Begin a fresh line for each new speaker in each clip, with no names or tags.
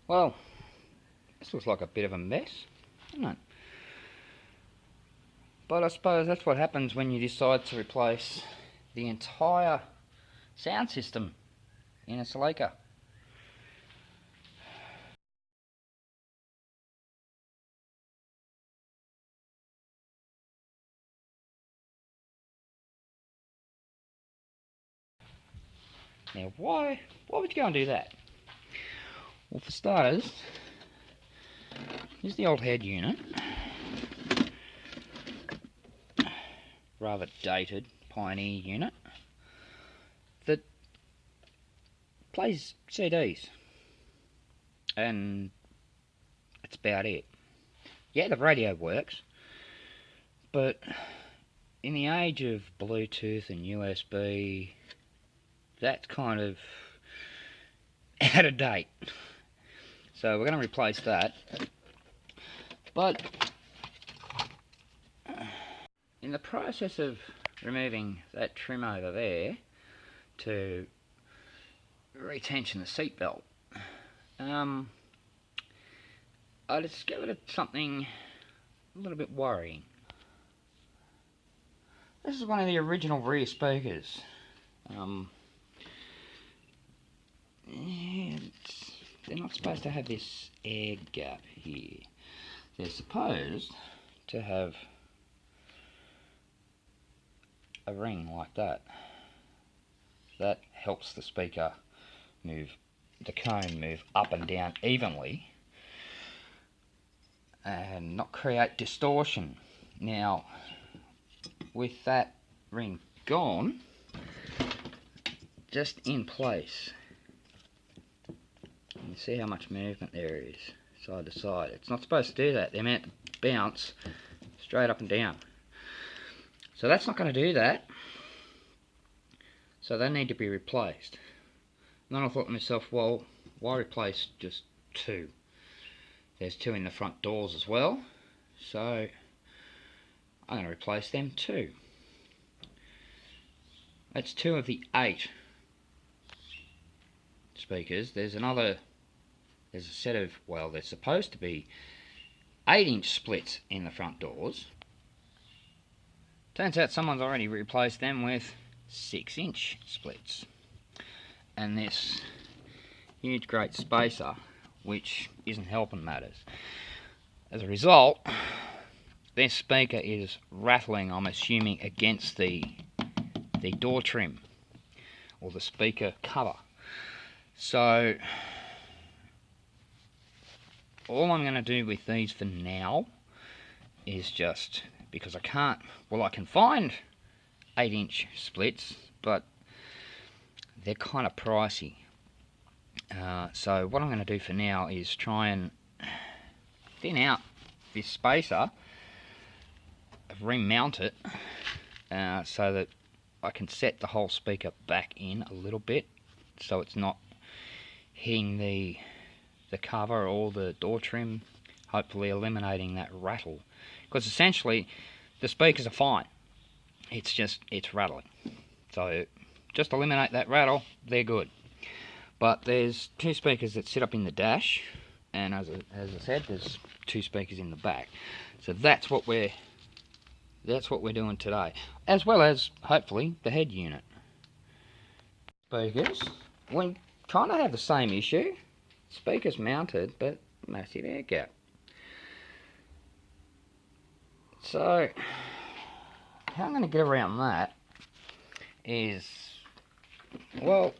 Well, this looks like a bit of a mess, doesn't it? But I suppose that's what happens when you decide to replace the entire sound system in a Celica. Now, why would you go and do that? Well, for starters, here's the old head unit. Rather dated Pioneer unit that plays CDs, and that's about it. Yeah, the radio works, but in the age of Bluetooth and USB, that's kind of out of date. So we're going to replace that. But in the process of removing that trim over there to retension the seatbelt, I discovered something a little bit worrying. This is one of the original rear speakers. They're not supposed to have this air gap here. They're supposed to have a ring like that. That helps the speaker move, the cone move up and down evenly and not create distortion. Now, with that ring gone, just in place, you can see how much movement there is side to side. It's not supposed to do that. They're meant to bounce straight up and down. So that's not going to do that. So they need to be replaced. And then I thought to myself, well, why replace just two? There's two in the front doors as well. So I'm going to replace them too. That's two of the 8 speakers. There's a set of, well, there's supposed to be 8-inch splits in the front doors. Turns out someone's already replaced them with 6-inch splits. And this huge great spacer, which isn't helping matters. As a result, this speaker is rattling, I'm assuming, against the door trim or the speaker cover. So all I'm going to do with these for now is just, because I can't, well, I can find 8-inch splits, but they're kind of pricey. So what I'm going to do for now is try and thin out this spacer, remount it, so that I can set the whole speaker back in a little bit, so it's not hitting the cover or the door trim, hopefully eliminating that rattle. Because essentially the speakers are fine, it's rattling. So just eliminate that rattle, they're good. But there's 2 speakers that sit up in the dash, and as I said, there's 2 speakers in the back. So that's what we're doing today, as well as hopefully the head unit. Speakers, we kind of have the same issue. Speakers mounted, but massive air gap. So how I'm going to get around that is, well,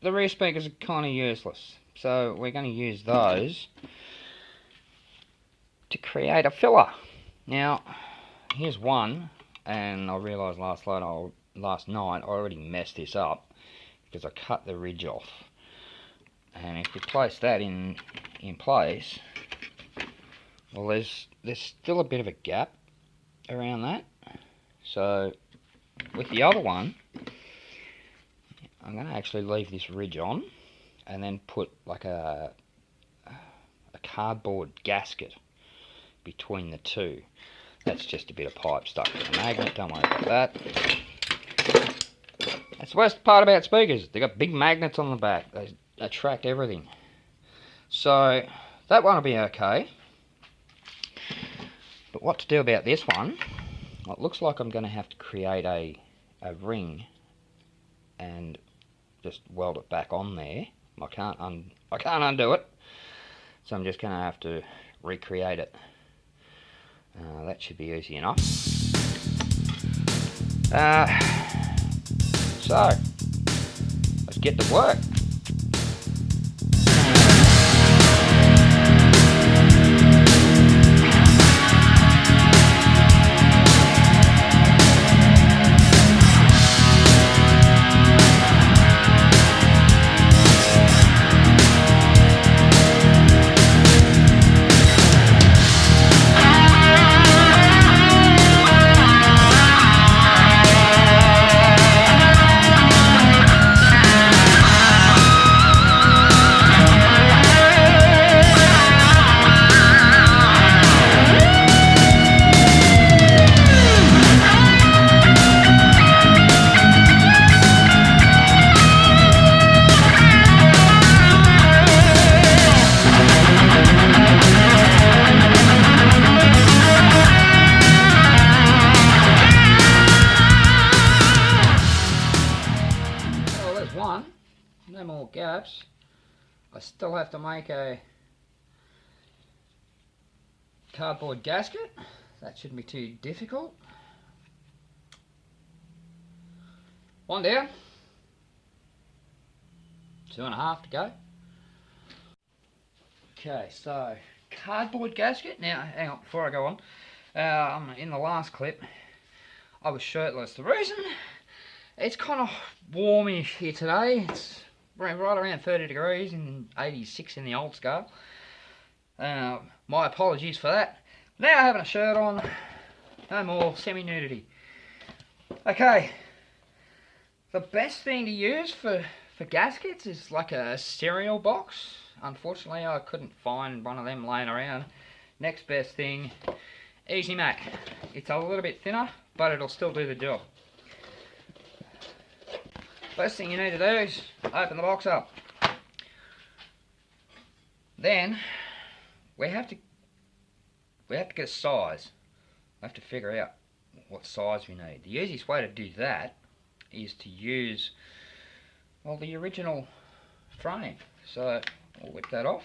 the rear speakers are kind of useless, so we're going to use those to create a filler. Now, here's one, and I realised last night I already messed this up because I cut the ridge off. And if we place that in place, well, there's still a bit of a gap around that. So with the other one, I'm going to actually leave this ridge on and then put like a cardboard gasket between the two. That's just a bit of pipe stuck to the magnet, don't worry about that. That's the worst part about speakers, they've got big magnets on the back, they attract everything. So that one will be okay. But what to do about this one? Well, it looks like I'm going to have to create a ring and just weld it back on there. I can't undo it, so I'm just going to have to recreate it. That should be easy enough. So let's get to work. No more gaps. I still have to make a cardboard gasket. That shouldn't be too difficult. One down. 2.5 to go. Okay, so cardboard gasket. Now, hang on, before I go on. In the last clip, I was shirtless. The reason, it's kind of warmish here today. It's right around 30 degrees and 86 in the old scale. My apologies for that. Now having a shirt on, no more semi-nudity. Okay, the best thing to use for gaskets is like a cereal box. Unfortunately, I couldn't find one of them laying around. Next best thing, Easy Mac. It's a little bit thinner, but it'll still do the job. First thing you need to do is open the box up. Then we have to get a size. We have to figure out what size we need. The easiest way to do that is to use, well, the original frame. So we'll whip that off.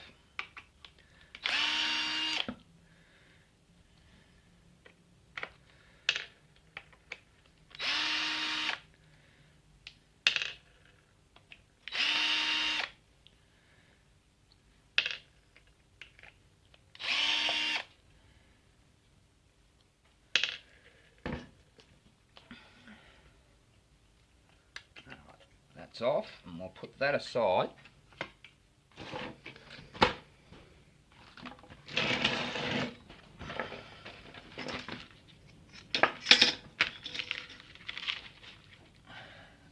That's off, and we'll put that aside.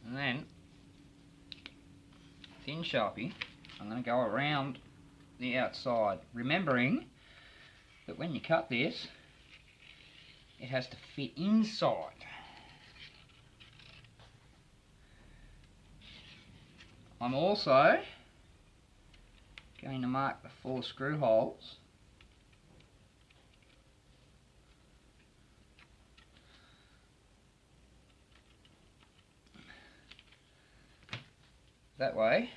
And then, thin Sharpie, I'm going to go around the outside, remembering that when you cut this, it has to fit inside. I'm also going to mark the 4 screw holes . That way,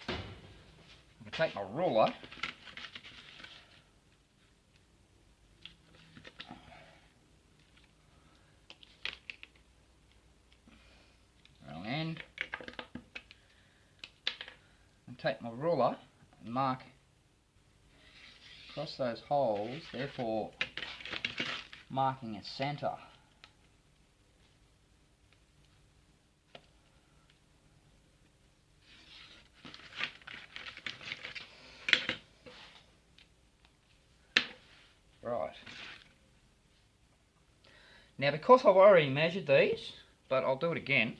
I can take my ruler and take my ruler and mark across those holes, therefore marking a centre. Right. Now, because I've already measured these, but I'll do it again,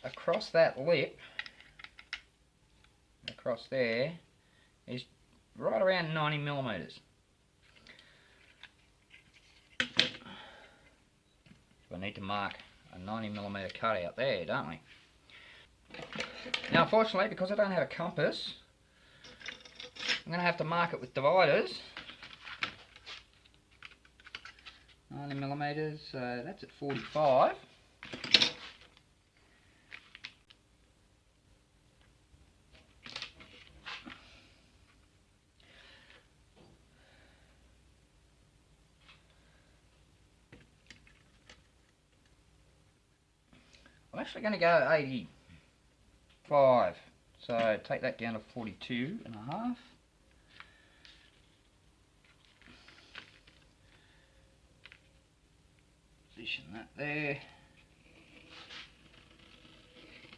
across that lip, across there, is right around 90 millimeters. We need to mark a 90 millimeter cut out there, don't we? Now unfortunately, because I don't have a compass, I'm going to have to mark it with dividers. 90mm, so that's at 45. I'm actually going to go 85, so take that down to 42.5. Position that there,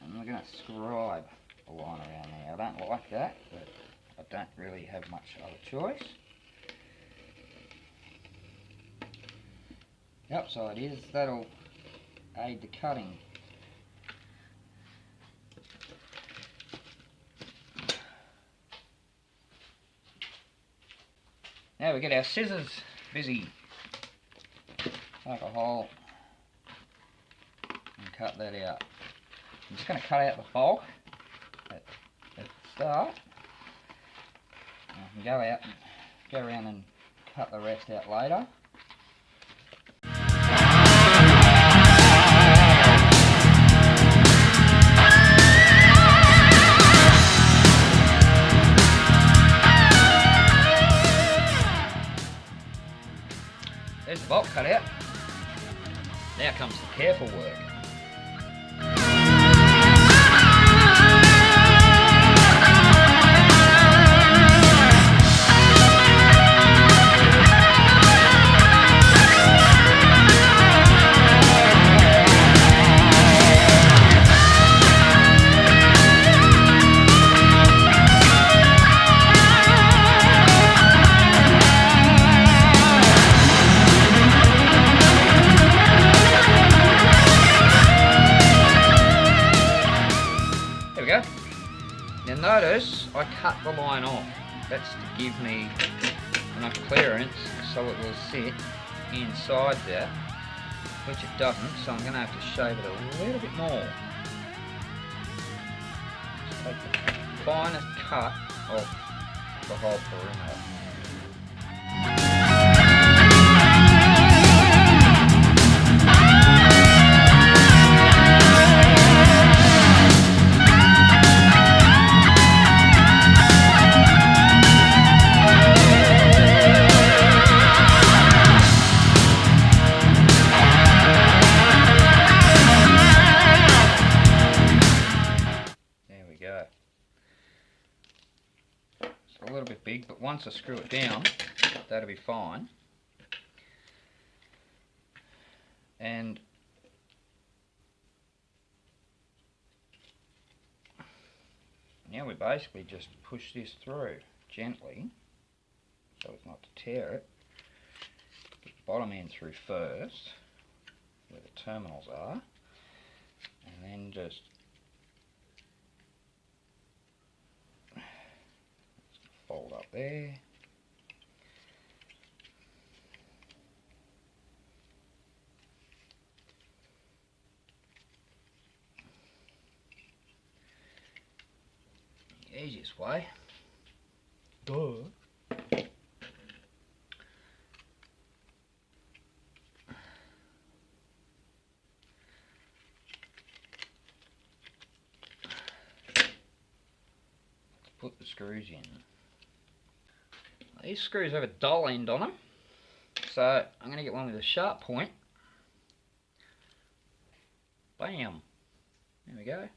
and we're going to scribe a line around there. I don't like that, but I don't really have much other choice. The upside is that'll aid the cutting. Now we get our scissors busy. Make a hole and cut that out. I'm just going to cut out the bulk at the start. And I can go out and go around and cut the rest out later. There's the bulk cut out. Now comes the careful work. Now notice I cut the line off. That's to give me enough clearance so it will sit inside there, which it doesn't, so I'm going to have to shave it a little bit more. Just take the finest cut off the whole perimeter. It's a little bit big, but once I screw it down, that'll be fine. And now we basically just push this through gently, so as not to tear it. Get the bottom end through first, where the terminals are, and then just fold up there. The easiest way. Duh. Put the screws in. These screws have a dull end on them, so I'm going to get one with a sharp point. Bam! There we go.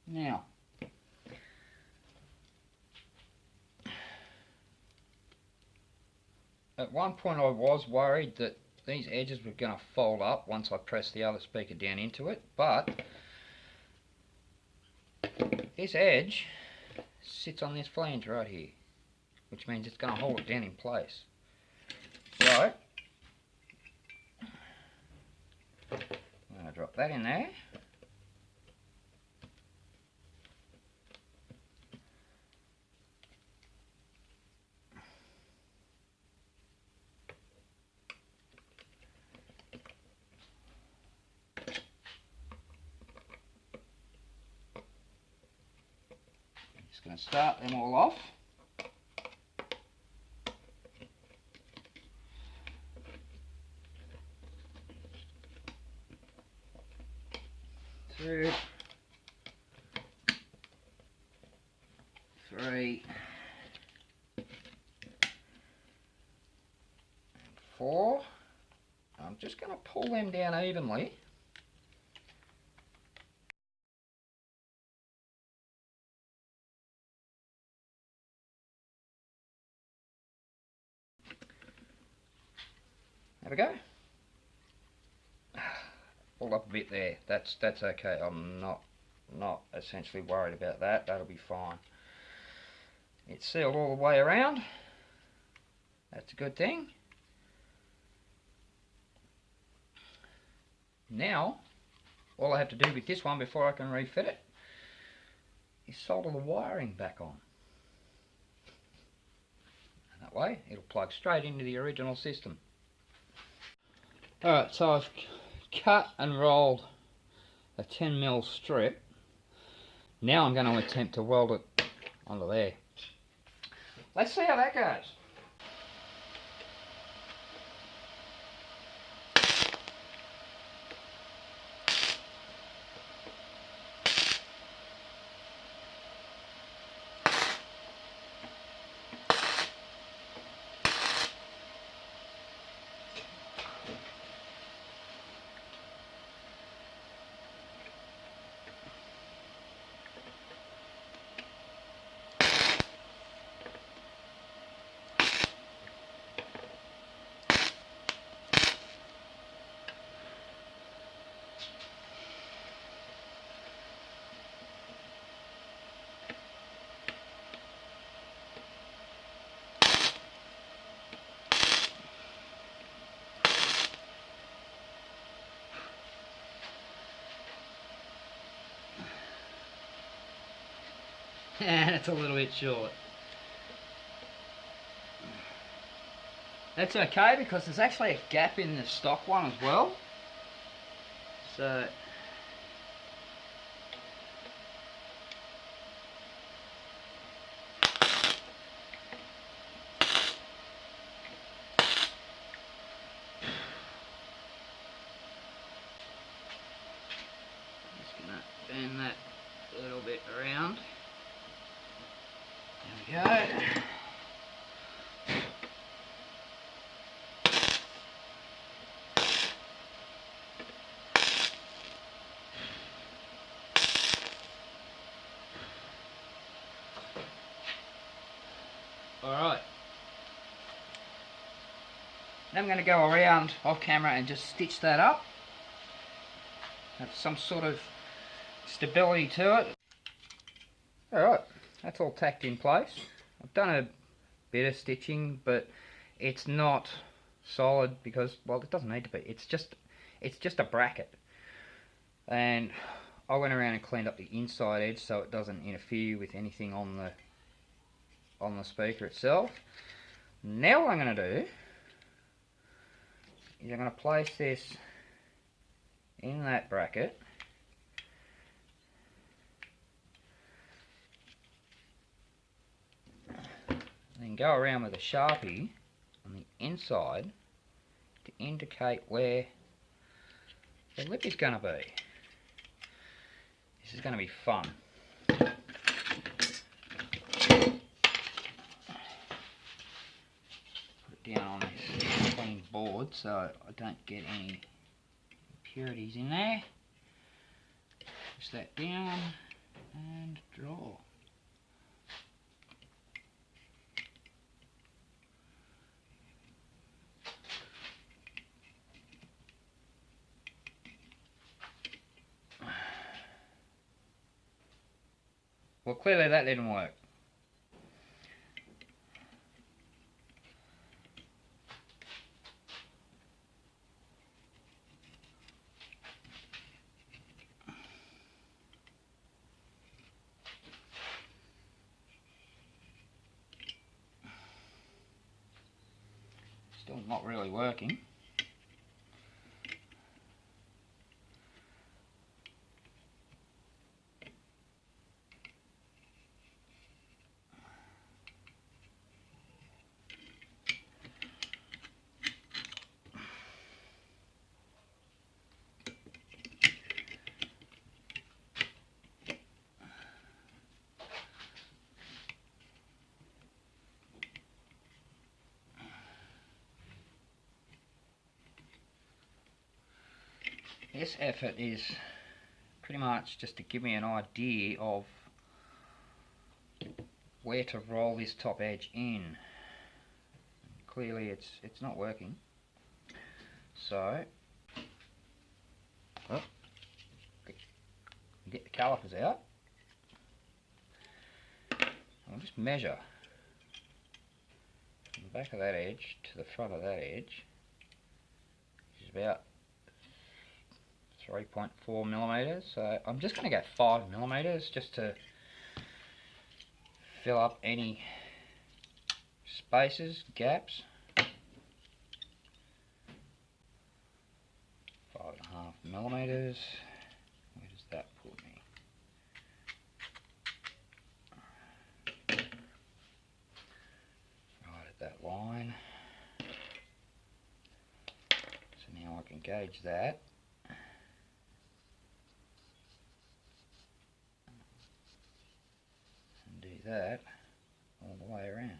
Now, at one point I was worried that these edges were going to fold up once I press the other speaker down into it, but this edge sits on this flange right here, which means it's going to hold it down in place. So I'm going to drop that in there. Just going to start them all off. Two, three, four. I'm just going to pull them down evenly. There we go. Pulled up a bit there. That's okay. I'm not essentially worried about that. That'll be fine. It's sealed all the way around. That's a good thing. Now, all I have to do with this one before I can refit it is solder the wiring back on. And that way, it'll plug straight into the original system. Alright, so I've cut and rolled a 10mm strip. Now I'm going to attempt to weld it onto there. Let's see how that goes. And it's a little bit short. That's okay because there's actually a gap in the stock one as well. So just gonna bend that a little bit around. There we go. Alright. Now I'm going to go around off camera and just stitch that up. Have some sort of stability to it. Alright, that's all tacked in place. I've done a bit of stitching, but it's not solid because, well, it doesn't need to be. It's just a bracket. And I went around and cleaned up the inside edge so it doesn't interfere with anything on the speaker itself. Now what I'm going to do is I'm going to place this in that bracket. And then go around with a Sharpie on the inside to indicate where the lip is going to be. This is going to be fun. Put it down on this clean board so I don't get any impurities in there. Push that down and draw. Well, clearly that didn't work. Still not really working. This effort is pretty much just to give me an idea of where to roll this top edge in. Clearly it's not working. So get the calipers out. I'll just measure from the back of that edge to the front of that edge, which is about 3.4 millimeters. So I'm just going to go 5 millimeters just to fill up any spaces, gaps. 5.5 millimeters. Where does that put me? Right at that line. So now I can gauge that. And do that all the way around.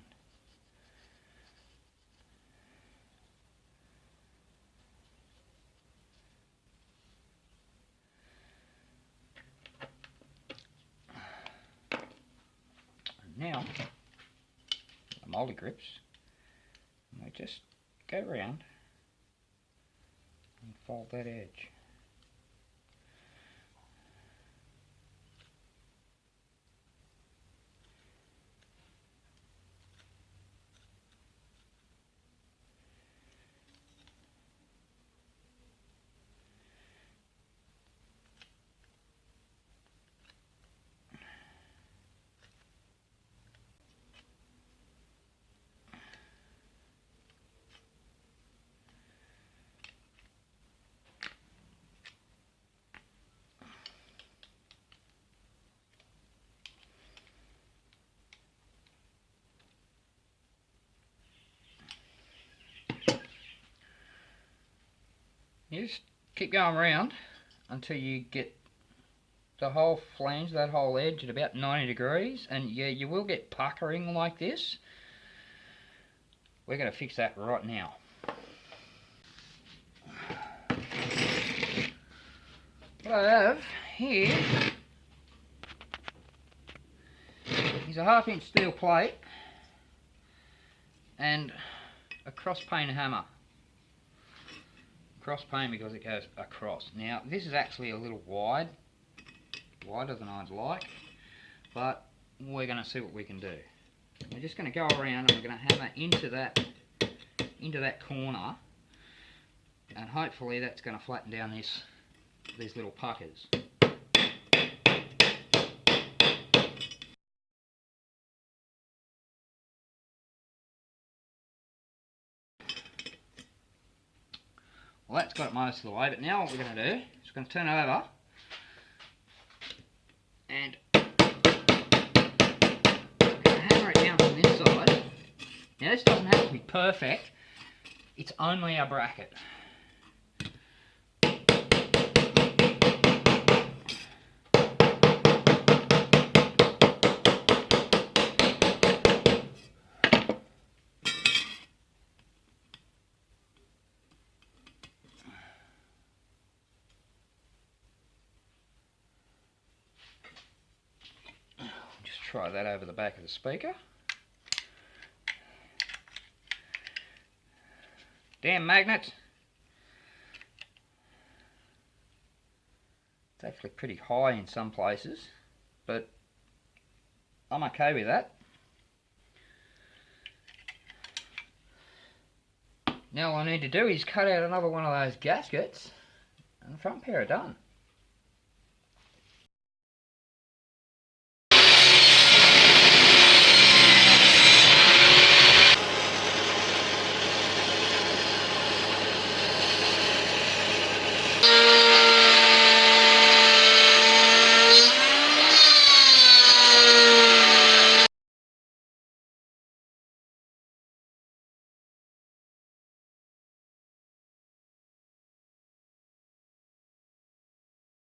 Now, the multi grips, and we just go around and fold that edge. You just keep going around until you get the whole flange, that whole edge at about 90 degrees, and yeah, you will get puckering like this. We're going to fix that right now. What I have here is a 1/2 inch steel plate and a cross pane hammer. Cross pane because it goes across. Now this is actually a little wider than I'd like, but we're going to see what we can do. We're just going to go around and we're going to hammer into that corner, and hopefully that's going to flatten down these little puckers. Well, that's got it most of the way, but now what we're going to do is we're going to turn it over and hammer it down from this side. Now this doesn't have to be perfect, it's only a bracket. Just try that over the back of the speaker. Damn magnets! It's actually pretty high in some places, but I'm okay with that. Now all I need to do is cut out another one of those gaskets and the front pair are done.